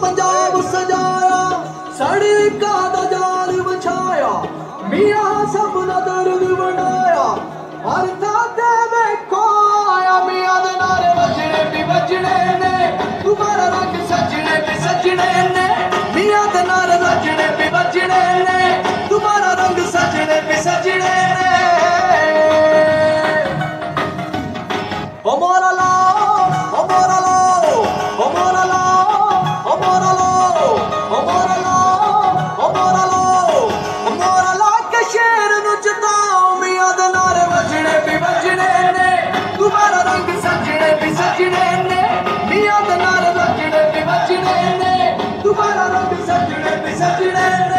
पंजाब सजाया सड़का दा जाल बिछाया मियां सब दा दर्द बनाया हर थाते वेखो आया मियां दे नारे वजने भी वजने ने तुम्हारा रंग सजने भी सजने ने मियां दे नारे वजने भी वजने ने तुम्हारा रंग सजने भी सजने ने ओ मोरा लाओ ओ मोरा लाओ ओ मोरा लाओ तुम्हारा रंग सजने भी सजने ने